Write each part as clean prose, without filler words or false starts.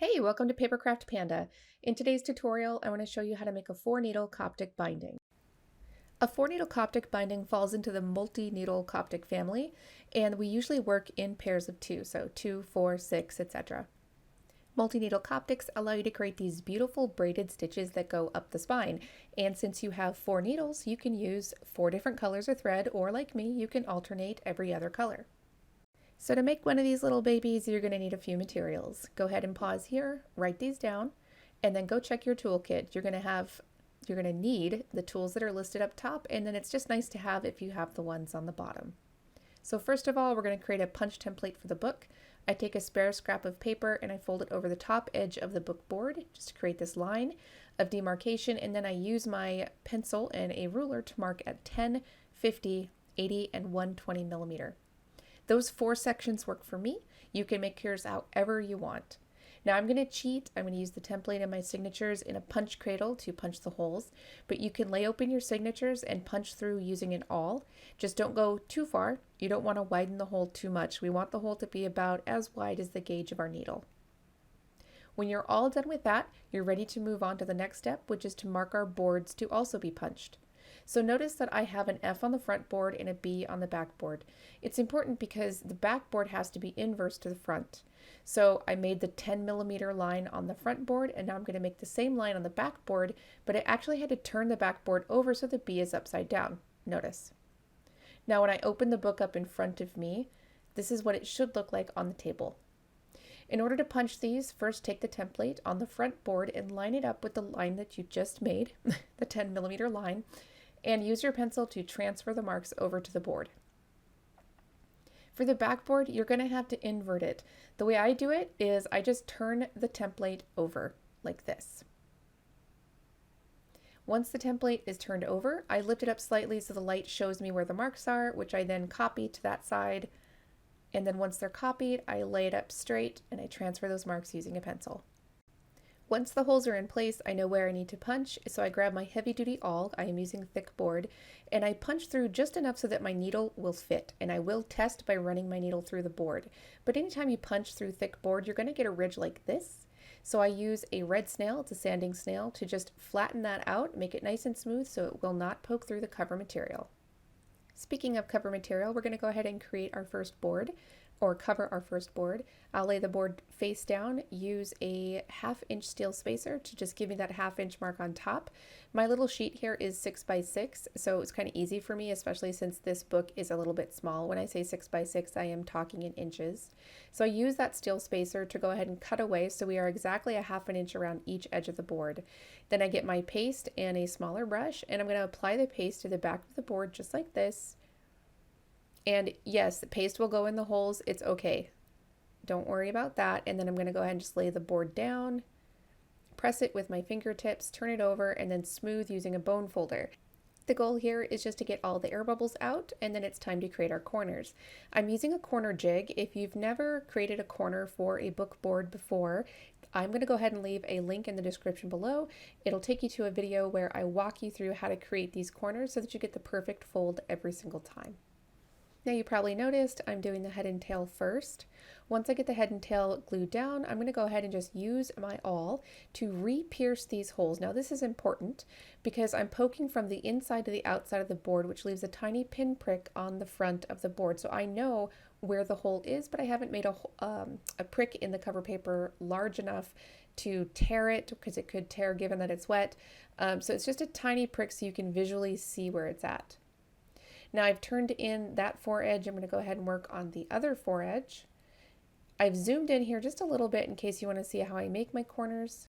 Hey, welcome to Papercraftpanda. In today's tutorial, I want to show you how to make a 4-needle Coptic binding. A 4-needle Coptic binding falls into the multi-needle Coptic family, and we usually work in pairs of 2, so 2, 4, 6, etc. Multi-needle Coptics allow you to create these beautiful braided stitches that go up the spine, and since you have 4 needles, you can use 4 different colors of thread, or like me, you can alternate every other color. So to make one of these little babies, you're going to need a few materials. Go ahead and pause here, write these down, and then go check your toolkit. You're going to need the tools that are listed up top, and then it's just nice to have if you have the ones on the bottom. So first of all, we're going to create a punch template for the book. I take a spare scrap of paper and I fold it over the top edge of the book board just to create this line of demarcation, and then I use my pencil and a ruler to mark at 10, 50, 80, and 120 millimeter. Those 4 sections work for me. You can make yours however you want. Now I'm going to cheat. I'm going to use the template and my signatures in a punch cradle to punch the holes, but you can lay open your signatures and punch through using an awl. Just don't go too far. You don't want to widen the hole too much. We want the hole to be about as wide as the gauge of our needle. When you're all done with that, you're ready to move on to the next step, which is to mark our boards to also be punched. So notice that I have an F on the front board and a B on the back board. It's important because the back board has to be inverse to the front. So I made the 10 millimeter line on the front board, and now I'm going to make the same line on the back board, but I actually had to turn the back board over so the B is upside down. Notice. Now when I open the book up in front of me, this is what it should look like on the table. In order to punch these, first take the template on the front board and line it up with the line that you just made, the 10 millimeter line, and use your pencil to transfer the marks over to the board. For the backboard, you're going to have to invert it. The way I do it is I just turn the template over like this. Once the template is turned over, I lift it up slightly so the light shows me where the marks are, which I then copy to that side. And then once they're copied, I lay it up straight and I transfer those marks using a pencil. Once the holes are in place, I know where I need to punch, so I grab my heavy-duty awl, I am using thick board, and I punch through just enough so that my needle will fit, and I will test by running my needle through the board. But anytime you punch through thick board, you're going to get a ridge like this. So I use a red snail, it's a sanding snail, to just flatten that out, make it nice and smooth so it will not poke through the cover material. Speaking of cover material, we're going to go ahead and create our first board, or cover our first board. I'll lay the board face down, use a 1/2 inch steel spacer to just give me that 1/2 inch mark on top. My little sheet here is 6 by 6, so it's kind of easy for me, especially since this book is a little bit small. When I say 6 by 6, I am talking in inches. So I use that steel spacer to go ahead and cut away so we are exactly a 1/2 inch around each edge of the board. Then I get my paste and a smaller brush, and I'm going to apply the paste to the back of the board just like this. And yes, the paste will go in the holes. It's okay. Don't worry about that. And then I'm going to go ahead and just lay the board down, press it with my fingertips, turn it over, and then smooth using a bone folder. The goal here is just to get all the air bubbles out, and then it's time to create our corners. I'm using a corner jig. If you've never created a corner for a book board before, I'm going to go ahead and leave a link in the description below. It'll take you to a video where I walk you through how to create these corners so that you get the perfect fold every single time. Now you probably noticed I'm doing the head and tail first. Once I get the head and tail glued down, I'm going to go ahead and just use my awl to re-pierce these holes. Now this is important because I'm poking from the inside to the outside of the board, which leaves a tiny pin prick on the front of the board. So I know where the hole is, but I haven't made a prick in the cover paper large enough to tear it, because it could tear given that it's wet. So it's just a tiny prick so you can visually see where it's at. Now I've turned in that foredge. I'm going to go ahead and work on the other foredge. I've zoomed in here just a little bit in case you want to see how I make my corners.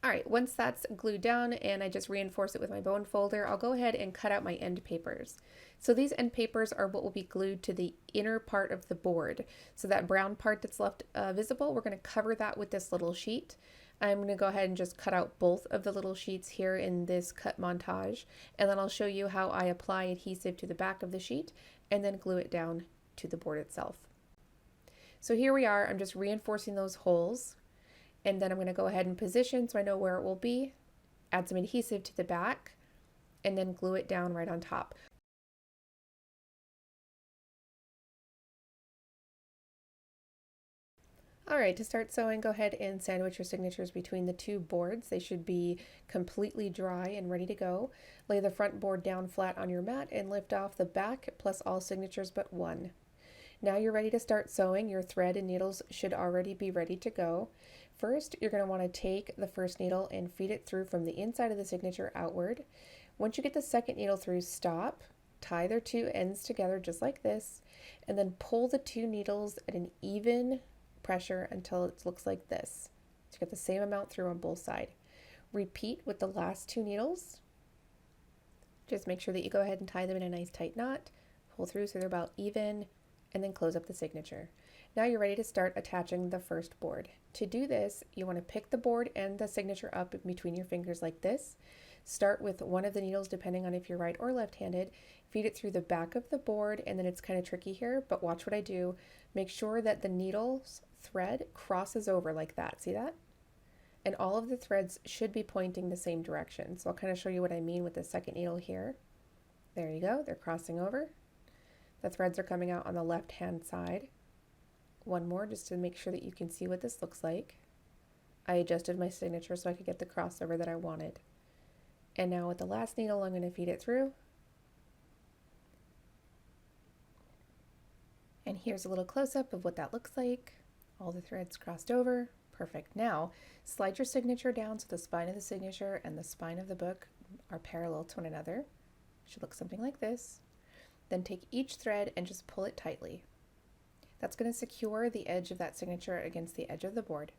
Alright, once that's glued down and I just reinforce it with my bone folder, I'll go ahead and cut out my end papers. So these end papers are what will be glued to the inner part of the board. So that brown part that's left visible, we're going to cover that with this little sheet. I'm going to go ahead and just cut out both of the little sheets here in this cut montage, and then I'll show you how I apply adhesive to the back of the sheet and then glue it down to the board itself. So here we are. I'm just reinforcing those holes, and then I'm going to go ahead and position so I know where it will be, add some adhesive to the back, and then glue it down right on top. All right, to start sewing, go ahead and sandwich your signatures between the two boards. They should be completely dry and ready to go. Lay the front board down flat on your mat and lift off the back plus all signatures but one. Now you're ready to start sewing. Your thread and needles should already be ready to go. First, you're going to want to take the first needle and feed it through from the inside of the signature outward. Once you get the second needle through, stop, tie their two ends together just like this, and then pull the two needles at an even pressure until it looks like this. So you get the same amount through on both sides. Repeat with the last two needles. Just make sure that you go ahead and tie them in a nice tight knot, pull through so they're about even, and then close up the signature. Now you're ready to start attaching the first board. To do this, you want to pick the board and the signature up between your fingers like this. Start with one of the needles depending on if you're right or left-handed. Feed it through the back of the board, and then it's kind of tricky here, but watch what I do. Make sure that the needle's thread crosses over like that. See that? And all of the threads should be pointing the same direction. So I'll kind of show you what I mean with the second needle here. There you go. They're crossing over. The threads are coming out on the left-hand side. One more just to make sure that you can see what this looks like. I adjusted my signature so I could get the crossover that I wanted. And now with the last needle, I'm going to feed it through. And here's a little close-up of what that looks like. All the threads crossed over. Perfect. Now, slide your signature down so the spine of the signature and the spine of the book are parallel to one another. It should look something like this. Then take each thread and just pull it tightly. That's going to secure the edge of that signature against the edge of the board.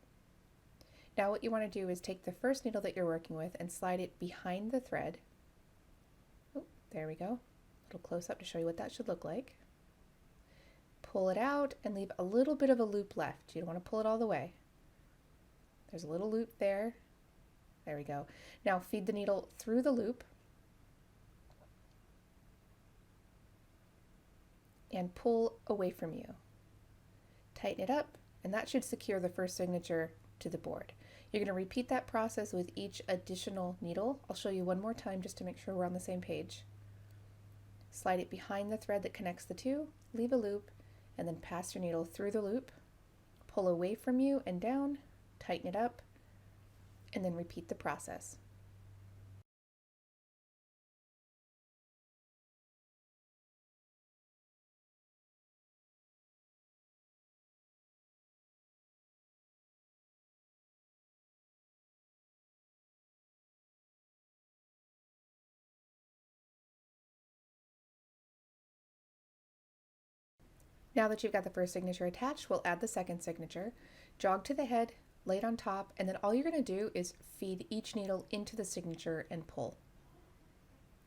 Now what you want to do is take the first needle that you're working with and slide it behind the thread. Oh, there we go. A little close up to show you what that should look like. Pull it out and leave a little bit of a loop left. You don't want to pull it all the way. There's a little loop there. There we go. Now feed the needle through the loop and pull away from you. Tighten it up, and that should secure the first signature to the board. You're going to repeat that process with each additional needle. I'll show you one more time just to make sure we're on the same page. Slide it behind the thread that connects the two, leave a loop, and then pass your needle through the loop, pull away from you and down, tighten it up, and then repeat the process. Now that you've got the first signature attached, we'll add the second signature. Jog to the head, lay it on top, and then all you're going to do is feed each needle into the signature and pull.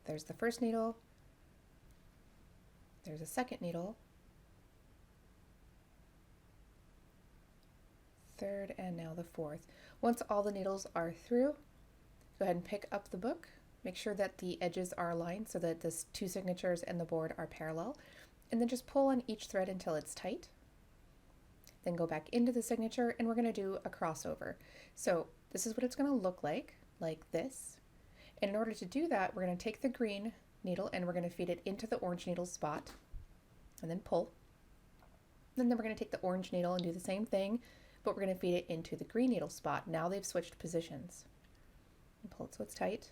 There's the first needle. There's a second needle. Third, and now the fourth. Once all the needles are through, go ahead and pick up the book. Make sure that the edges are aligned so that the two signatures and the board are parallel. And then just pull on each thread until it's tight. Then go back into the signature, and we're going to do a crossover. So this is what it's going to look like this. And in order to do that, we're going to take the green needle and we're going to feed it into the orange needle spot and then pull. And then we're going to take the orange needle and do the same thing, but we're going to feed it into the green needle spot. Now they've switched positions. And pull it so it's tight.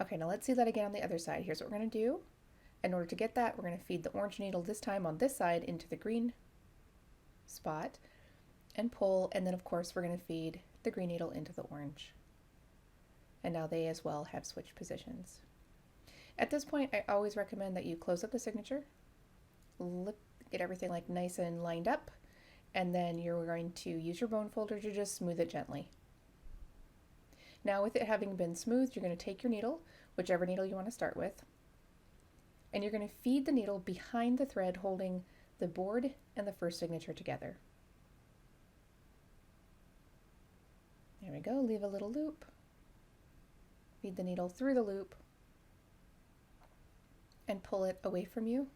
Okay, now let's see that again on the other side. Here's what we're going to do. In order to get that, we're going to feed the orange needle this time on this side into the green spot and pull, and then of course we're going to feed the green needle into the orange. And now they as well have switched positions. At this point, I always recommend that you close up the signature, get everything like nice and lined up, and then you're going to use your bone folder to just smooth it gently. Now with it having been smoothed, you're going to take your needle, whichever needle you want to start with, and you're going to feed the needle behind the thread holding the board and the first signature together. There we go, leave a little loop, feed the needle through the loop, and pull it away from you.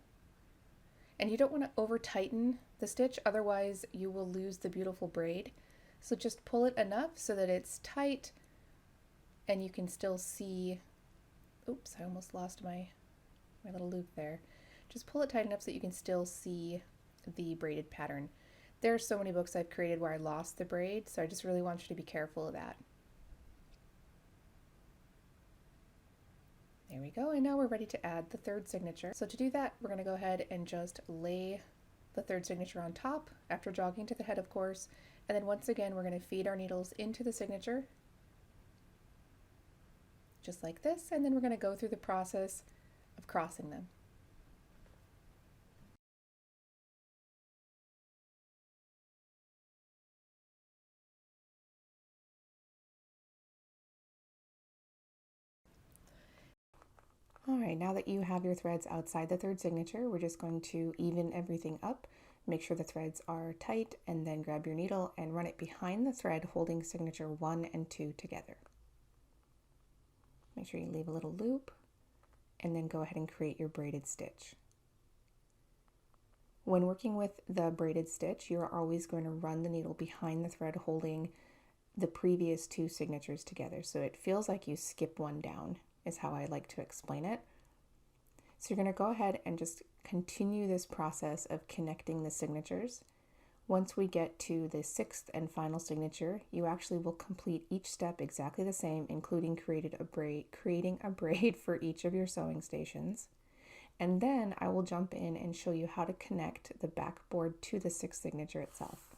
And you don't want to over tighten the stitch, otherwise you will lose the beautiful braid. So just pull it enough so that it's tight and you can still see, oops, I almost lost my little loop there. Just pull it tight enough so that you can still see the braided pattern. There are so many books I've created where I lost the braid, so I just really want you to be careful of that. There we go, and now we're ready to add the third signature. So to do that, we're going to go ahead and just lay the third signature on top, after jogging to the head, of course, and then once again we're going to feed our needles into the signature, just like this, and then we're going to go through the process of crossing them. All right, now that you have your threads outside the third signature, we're just going to even everything up, make sure the threads are tight, and then grab your needle and run it behind the thread holding signature 1 and 2 together. Make sure you leave a little loop, and then go ahead and create your braided stitch. When working with the braided stitch, you're always going to run the needle behind the thread holding the previous 2 signatures together, so it feels like you skip one down, is how I like to explain it. So you're going to go ahead and just continue this process of connecting the signatures. Once we get to the 6th and final signature, you actually will complete each step exactly the same, including creating a braid for each of your sewing stations. And then I will jump in and show you how to connect the backboard to the 6th signature itself.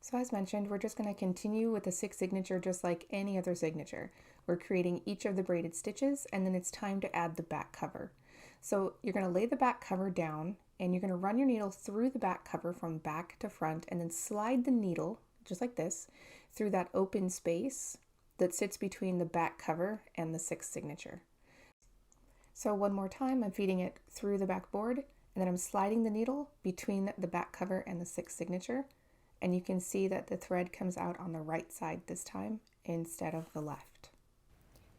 So as mentioned, we're just going to continue with the 6th signature just like any other signature. We're creating each of the braided stitches, and then it's time to add the back cover. So you're going to lay the back cover down, and you're going to run your needle through the back cover from back to front, and then slide the needle, just like this, through that open space that sits between the back cover and the 6th signature. So one more time, I'm feeding it through the backboard, and then I'm sliding the needle between the back cover and the 6th signature. And you can see that the thread comes out on the right side this time instead of the left.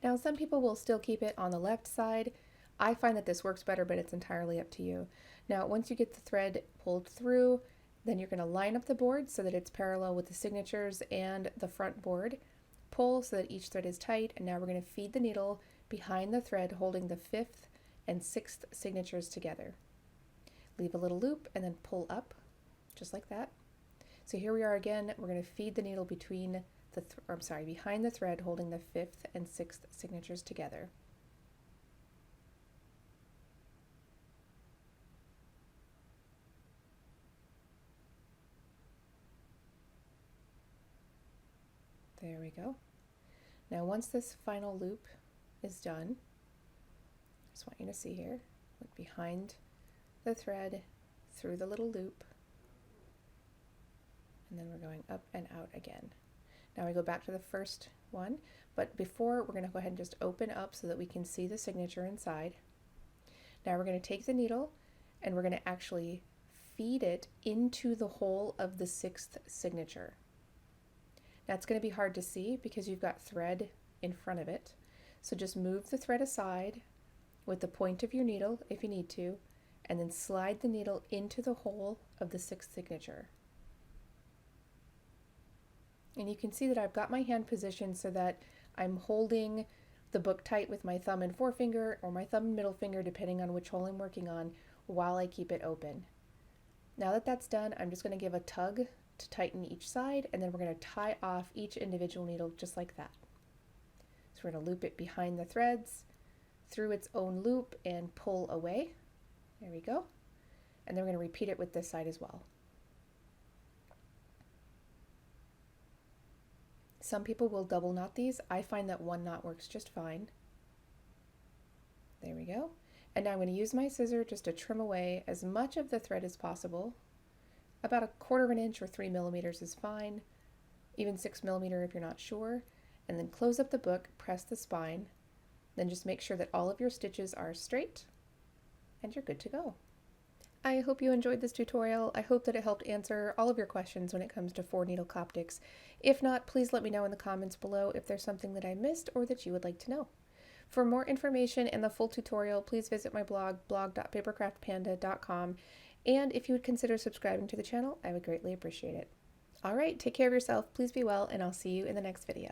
Now some people will still keep it on the left side. I find that this works better, but it's entirely up to you. Now once you get the thread pulled through, then you're going to line up the board so that it's parallel with the signatures and the front board. Pull so that each thread is tight, and now we're going to feed the needle behind the thread holding the 5th and 6th signatures together. Leave a little loop and then pull up, just like that. So here we are again, we're going to feed the needle behind the thread holding the 5th and 6th signatures together. There we go. Now once this final loop is done, I just want you to see here, look behind the thread through the little loop, and then we're going up and out again. Now we go back to the first one, but before we're going to go ahead and just open up so that we can see the signature inside. Now we're going to take the needle and we're going to actually feed it into the hole of the 6th signature. Now it's going to be hard to see because you've got thread in front of it, so just move the thread aside with the point of your needle if you need to, and then slide the needle into the hole of the 6th signature. And you can see that I've got my hand positioned so that I'm holding the book tight with my thumb and forefinger, or my thumb and middle finger, depending on which hole I'm working on, while I keep it open. Now that that's done, I'm just going to give a tug to tighten each side, and then we're going to tie off each individual needle just like that. So we're going to loop it behind the threads, through its own loop, and pull away. There we go. And then we're going to repeat it with this side as well. Some people will double knot these. I find that one knot works just fine. we go. And now I'm going to use my scissor just to trim away as much of the thread as possible. About 1/4 of an inch or 3 millimeters is fine, even 6 millimeter if you're not sure. And then close up the book, press the spine, then just make sure that all of your stitches are straight, and you're good to go. I hope you enjoyed this tutorial. I hope that it helped answer all of your questions when it comes to 4-needle Coptics. If not, please let me know in the comments below if there's something that I missed or that you would like to know. For more information and the full tutorial, please visit my blog, blog.papercraftpanda.com, and if you would consider subscribing to the channel, I would greatly appreciate it. All right, take care of yourself, please be well, and I'll see you in the next video.